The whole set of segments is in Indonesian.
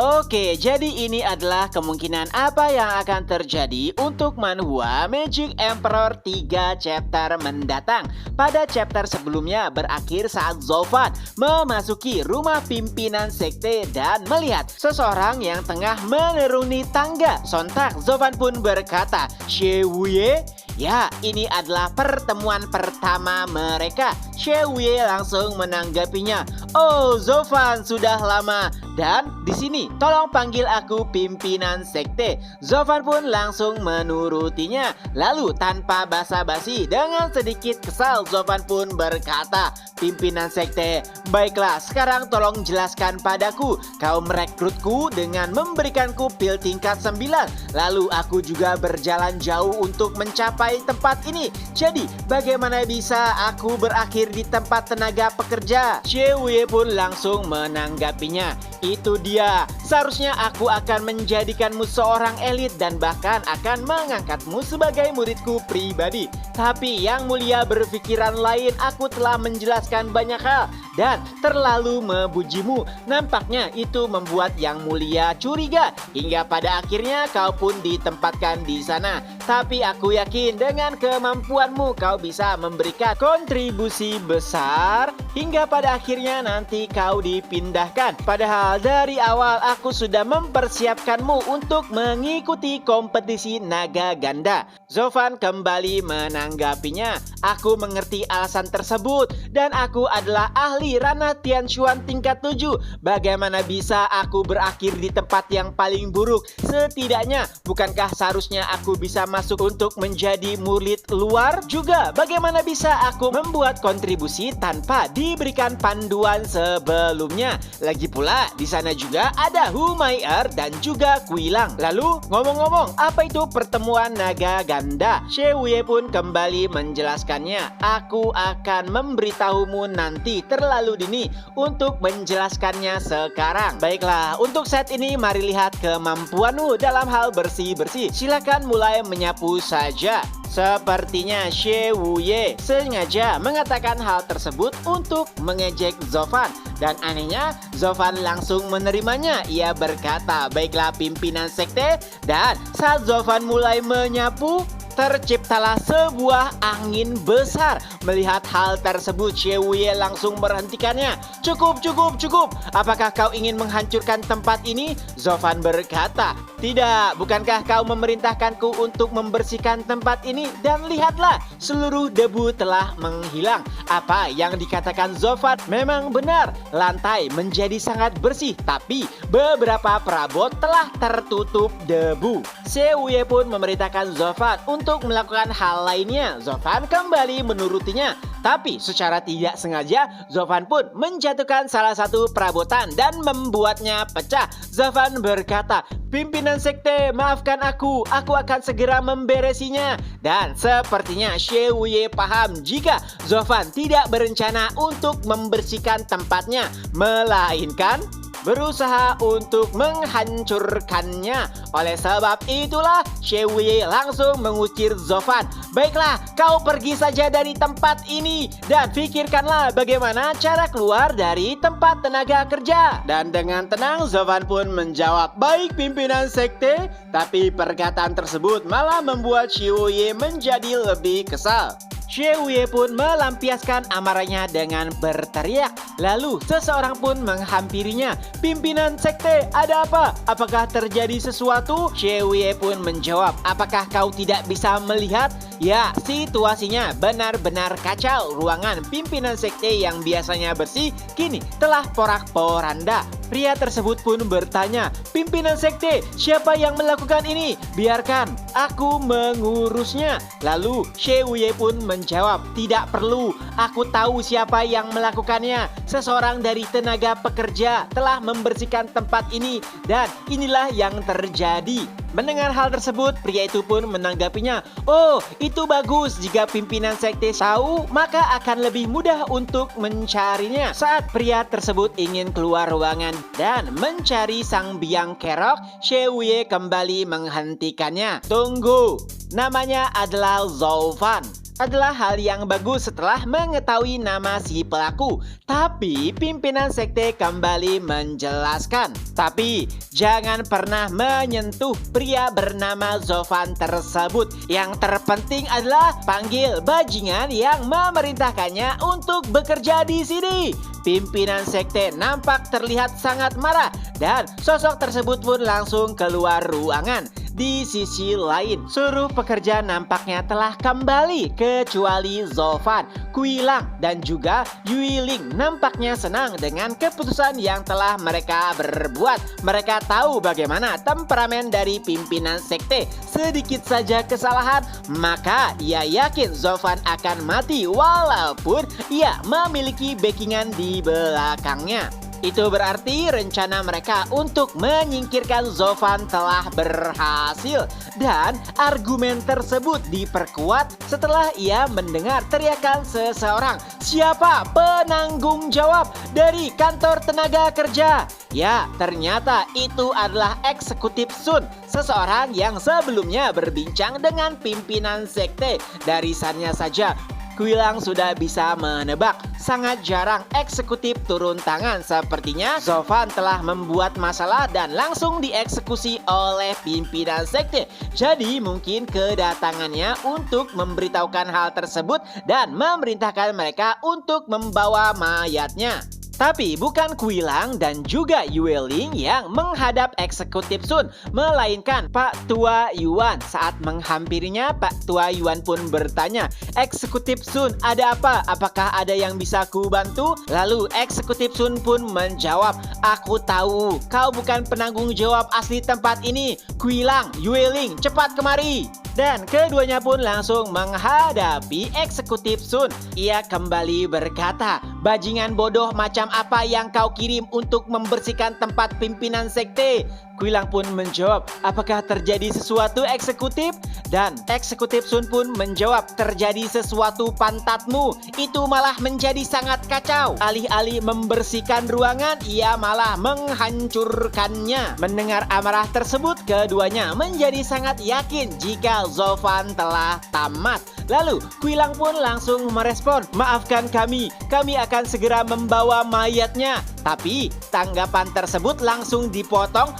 Oke, jadi ini adalah kemungkinan apa yang akan terjadi untuk manhwa Magic Emperor 3 chapter mendatang. Pada chapter sebelumnya berakhir saat Zofan memasuki rumah pimpinan sekte dan melihat seseorang yang tengah menuruni tangga. Sontak Zofan pun berkata, "Shewuye?" Ya, ini adalah pertemuan pertama mereka. Shewuye langsung menanggapinya. "Oh, Zofan, sudah lama. Dan di sini, tolong panggil aku pimpinan sekte." Zofan pun langsung menurutinya. Lalu tanpa basa-basi, dengan sedikit kesal, Zofan pun berkata, "Pimpinan sekte, baiklah, sekarang tolong jelaskan padaku. Kau merekrutku dengan memberikanku pil tingkat 9. Lalu aku juga berjalan jauh untuk mencapai tempat ini. Jadi, bagaimana bisa aku berakhir di tempat tenaga pekerja?" Shewuye pun langsung menanggapinya. "Itu dia, seharusnya aku akan menjadikanmu seorang elit dan bahkan akan mengangkatmu sebagai muridku pribadi. Tapi yang mulia berpikiran lain, aku telah menjelaskan banyak hal dan terlalu memujimu. Nampaknya itu membuat yang mulia curiga hingga pada akhirnya kau pun ditempatkan di sana. Tapi aku yakin dengan kemampuanmu kau bisa memberikan kontribusi besar hingga pada akhirnya nanti kau dipindahkan. Padahal dari awal aku sudah mempersiapkanmu untuk mengikuti kompetisi naga ganda." Zofan kembali menanggapinya. "Aku mengerti alasan tersebut dan aku adalah ahli Ranah Tianshuan tingkat 7. Bagaimana bisa aku berakhir di tempat yang paling buruk? Setidaknya bukankah seharusnya aku bisa masuk untuk menjadi murid luar juga? Bagaimana bisa aku membuat kontribusi tanpa diberikan panduan sebelumnya? Lagi pula di sana juga ada Humayar dan juga Kuilang. Lalu ngomong-ngomong, apa itu pertemuan naga ganda?" Shewuye pun kembali menjelaskannya. "Aku akan memberitahumu nanti, terlalu dini untuk menjelaskannya sekarang. Baiklah, untuk saat ini mari lihat kemampuanmu dalam hal bersih-bersih. Silakan mulai menyapu saja." Sepertinya Shewuye sengaja mengatakan hal tersebut untuk mengejek Zofan. Dan anehnya, Zofan langsung menerimanya. Ia berkata, "Baiklah pimpinan sekte." Dan saat Zofan mulai menyapu, terciptalah sebuah angin besar. Melihat hal tersebut, Shewuye langsung berhentikannya. "Cukup, cukup, cukup. Apakah kau ingin menghancurkan tempat ini?" Zofan berkata, "Tidak, bukankah kau memerintahkanku untuk membersihkan tempat ini? Dan lihatlah, seluruh debu telah menghilang." Apa yang dikatakan Zofan memang benar. Lantai menjadi sangat bersih, tapi beberapa perabot telah tertutup debu. Shewuye pun memerintahkan Zofan untuk melakukan hal lainnya. Zofan kembali menurutinya. Tapi secara tidak sengaja, Zofan pun menjatuhkan salah satu perabotan dan membuatnya pecah. Zofan berkata, "Pimpinan sekte, maafkan aku akan segera memberesinya." Dan sepertinya Shewuye paham jika Zofan tidak berencana untuk membersihkan tempatnya, melainkan berusaha untuk menghancurkannya. Oleh sebab itulah Shewuye langsung mengusir Zofan. "Baiklah, kau pergi saja dari tempat ini dan pikirkanlah bagaimana cara keluar dari tempat tenaga kerja." Dan dengan tenang Zofan pun menjawab, "Baik pimpinan sekte." Tapi perkataan tersebut malah membuat Shewuye menjadi lebih kesal. Shewuye pun melampiaskan amarahnya dengan berteriak. Lalu seseorang pun menghampirinya. "Pimpinan sekte, ada apa? Apakah terjadi sesuatu?" Shewuye pun menjawab, "Apakah kau tidak bisa melihat? Ya, situasinya benar-benar kacau. Ruangan pimpinan sekte yang biasanya bersih kini telah porak-poranda." Pria tersebut pun bertanya, "Pimpinan sekte, siapa yang melakukan ini? Biarkan aku mengurusnya." Lalu Shewuye pun menjawab, "Tidak perlu, aku tahu siapa yang melakukannya. Seseorang dari tenaga pekerja telah membersihkan tempat ini dan inilah yang terjadi." Mendengar hal tersebut, pria itu pun menanggapinya, "Oh, itu bagus. Jika pimpinan sekte tahu, maka akan lebih mudah untuk mencarinya." Saat pria tersebut ingin keluar ruangan dan mencari sang biang kerok, Shewuye kembali menghentikannya. "Tunggu, namanya adalah Zofan. adalah hal yang bagus setelah mengetahui nama si pelaku. Tapi pimpinan sekte kembali menjelaskan, tapi jangan pernah menyentuh pria bernama Zovan tersebut. Yang terpenting adalah panggil bajingan yang memerintahkannya untuk bekerja di sini. Pimpinan sekte nampak terlihat sangat marah dan sosok tersebut pun langsung keluar ruangan. Di sisi lain, seluruh pekerja nampaknya telah kembali kecuali Zovan, Quilang, dan juga Yuiling nampaknya senang dengan keputusan yang telah mereka berbuat. Mereka tahu bagaimana temperamen dari pimpinan sekte. Sedikit saja kesalahan, maka ia yakin Zovan akan mati walaupun ia memiliki backingan di belakangnya. Itu berarti rencana mereka untuk menyingkirkan Zovan telah berhasil. Dan argumen tersebut diperkuat setelah ia mendengar teriakan seseorang. Siapa penanggung jawab dari kantor tenaga kerja? Ya, ternyata itu adalah eksekutif Sun, seseorang yang sebelumnya berbincang dengan pimpinan sekte. Dari sananya saja Quilang sudah bisa menebak. Sangat jarang eksekutif turun tangan. Sepertinya Zovan telah membuat masalah dan langsung dieksekusi oleh pimpinan sekte. Jadi mungkin kedatangannya untuk memberitahukan hal tersebut dan memerintahkan mereka untuk membawa mayatnya. Tapi bukan Quilang dan juga Yueling yang menghadap eksekutif Sun, melainkan Pak Tua Yuan. Saat menghampirinya, Pak Tua Yuan pun bertanya, "Eksekutif Sun, ada apa? Apakah ada yang bisa ku bantu?" Lalu eksekutif Sun pun menjawab, "Aku tahu, kau bukan penanggung jawab asli tempat ini. Quilang, Yueling, cepat kemari." Dan keduanya pun langsung menghadapi eksekutif Sun. Ia kembali berkata, "Bajingan bodoh macam apa yang kau kirim untuk membersihkan tempat pimpinan sekte?" Quilang pun menjawab, "Apakah terjadi sesuatu eksekutif?" Dan eksekutif Sun pun menjawab, "Terjadi sesuatu pantatmu. Itu malah menjadi sangat kacau. Alih-alih membersihkan ruangan, ia malah menghancurkannya." Mendengar amarah tersebut, keduanya menjadi sangat yakin jika Zovan telah tamat. Lalu Quilang pun langsung merespon, "Maafkan kami akan segera membawa mayatnya." Tapi tanggapan tersebut langsung dipotong.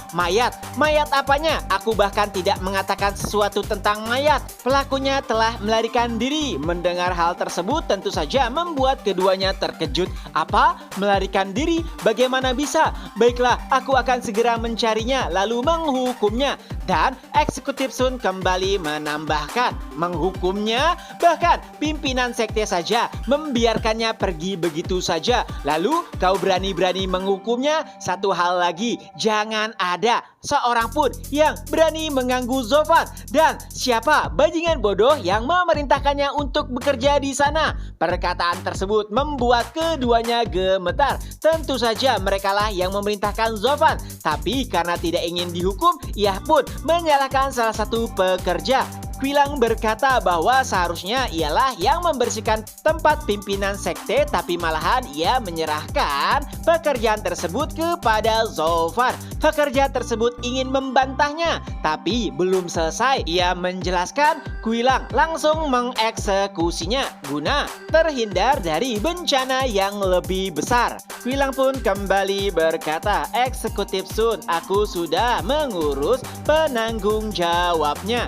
Mayat apanya? Aku bahkan tidak mengatakan sesuatu tentang mayat. Pelakunya telah melarikan diri. Mendengar hal tersebut tentu saja membuat keduanya terkejut. Apa? Melarikan diri? Bagaimana bisa? Baiklah, aku akan segera mencarinya lalu menghukumnya. Dan eksekutif Sun kembali menambahkan, menghukumnya? Bahkan pimpinan sekte saja membiarkannya pergi begitu saja. Lalu kau berani-berani menghukumnya? Satu hal lagi, jangan ada seorang pun yang berani mengganggu Zovan. Dan siapa bajingan bodoh yang memerintahkannya untuk bekerja di sana? Perkataan tersebut membuat keduanya gemetar. Tentu saja merekalah yang memerintahkan Zovan. Tapi karena tidak ingin dihukum, ia pun menyalahkan salah satu pekerja. Quilang berkata bahwa seharusnya ialah yang membersihkan tempat pimpinan sekte, tapi malahan ia menyerahkan pekerjaan tersebut kepada Zovan. Pekerja tersebut ingin membantahnya, tapi belum selesai. Ia menjelaskan, Quilang langsung mengeksekusinya guna terhindar dari bencana yang lebih besar. Quilang pun kembali berkata, "Eksekutif Sun, aku sudah mengurus penanggung jawabnya.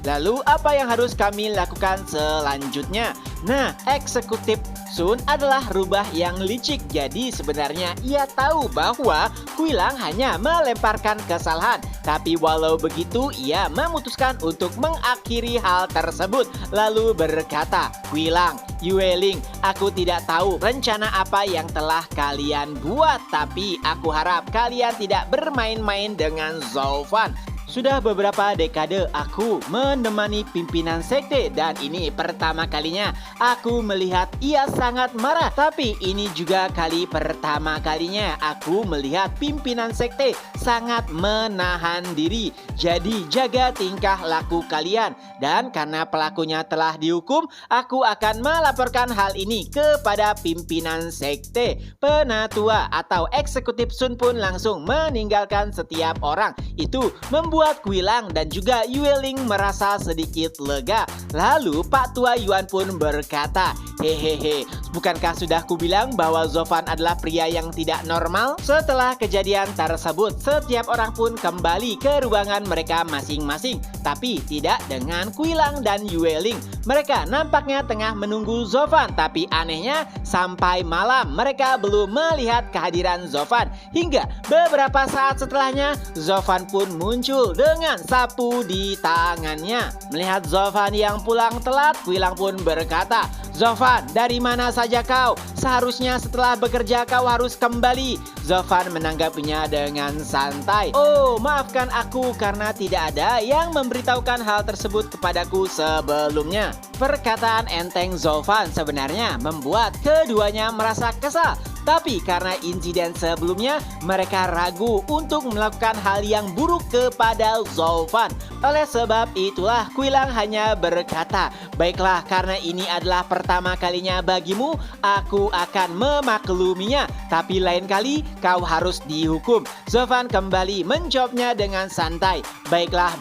Lalu apa yang harus kami lakukan selanjutnya?" Nah, eksekutif Sun adalah rubah yang licik. Jadi sebenarnya ia tahu bahwa Quilang hanya melemparkan kesalahan. Tapi walau begitu, ia memutuskan untuk mengakhiri hal tersebut. Lalu berkata, "Quilang, Yueling, aku tidak tahu rencana apa yang telah kalian buat. Tapi aku harap kalian tidak bermain-main dengan Zovan. Sudah beberapa dekade aku menemani pimpinan sekte dan ini pertama kalinya aku melihat ia sangat marah. Tapi ini juga kali pertama kalinya aku melihat pimpinan sekte sangat menahan diri. Jadi jaga tingkah laku kalian. Dan karena pelakunya telah dihukum, aku akan melaporkan hal ini kepada pimpinan sekte." Penatua atau eksekutif Sun pun langsung meninggalkan setiap orang Itu membuat Quilang dan juga Yueling merasa sedikit lega. Lalu Pak Tua Yuan pun berkata, "Hehehe, bukankah sudah kubilang bahwa Zovan adalah pria yang tidak normal?" Setelah kejadian tersebut, setiap orang pun kembali ke ruangan mereka masing-masing. Tapi tidak dengan Quilang dan Yueling. Mereka nampaknya tengah menunggu Zovan. Tapi anehnya, sampai malam mereka belum melihat kehadiran Zovan. Hingga beberapa saat setelahnya, Zovan pun muncul dengan sapu di tangannya. Melihat Zovan yang pulang telat, Quilang pun berkata, "Zovan, dari mana saja kau? Seharusnya setelah bekerja kau harus kembali." Zovan menanggapinya dengan santai. "Oh, maafkan aku karena tidak ada yang memberitahukan hal tersebut kepadaku sebelumnya." Perkataan enteng Zovan sebenarnya membuat keduanya merasa kesal. Tapi karena insiden sebelumnya, mereka ragu untuk melakukan hal yang buruk kepada Zovan. Oleh sebab itulah Quilang hanya berkata, "Baiklah, karena ini adalah pertama kalinya bagimu, aku akan memakluminya. Tapi lain kali kau harus dihukum." Zovan kembali menjawabnya dengan santai. Baiklah,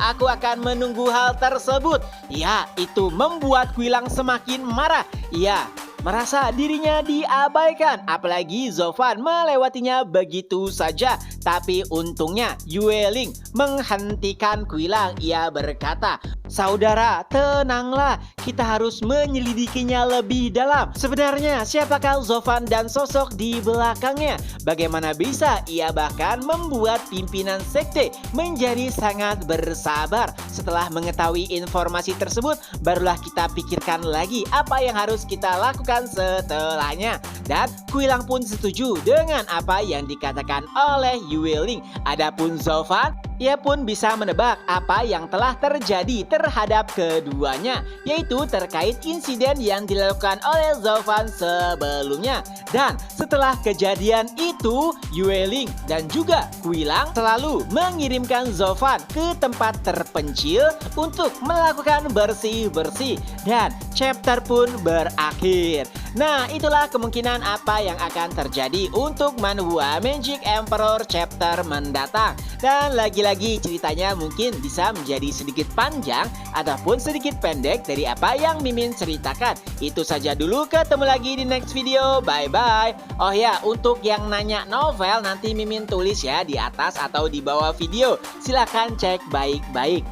aku akan menunggu hal tersebut." Ya, itu membuat Quilang semakin marah. Ia merasa dirinya diabaikan, apalagi Zovan melewatinya begitu saja. Tapi untungnya Yueling menghentikan Quilang. Ia berkata, "Saudara, tenanglah, kita harus menyelidikinya lebih dalam. Sebenarnya siapakah Zovan dan sosok di belakangnya? Bagaimana bisa ia bahkan membuat pimpinan sekte menjadi sangat bersabar? Setelah mengetahui informasi tersebut, barulah kita pikirkan lagi apa yang harus kita lakukan setelahnya." Dan Quilang pun setuju dengan apa yang dikatakan oleh Yueling. Adapun Zovan, ia pun bisa menebak apa yang telah terjadi terhadap keduanya, yaitu terkait insiden yang dilakukan oleh Zovan sebelumnya. Dan setelah kejadian itu, Yueling dan juga Quilang selalu mengirimkan Zovan ke tempat terpencil untuk melakukan bersih-bersih. Dan chapter pun berakhir. Nah, itulah kemungkinan apa yang akan terjadi untuk Manhwa Magic Emperor chapter mendatang. Dan lagi-lagi ceritanya mungkin bisa menjadi sedikit panjang ataupun sedikit pendek dari apa yang Mimin ceritakan. Itu saja dulu, ketemu lagi di next video. Bye-bye. Oh ya, untuk yang nanya novel nanti Mimin tulis ya di atas atau di bawah video. Silahkan cek baik-baik.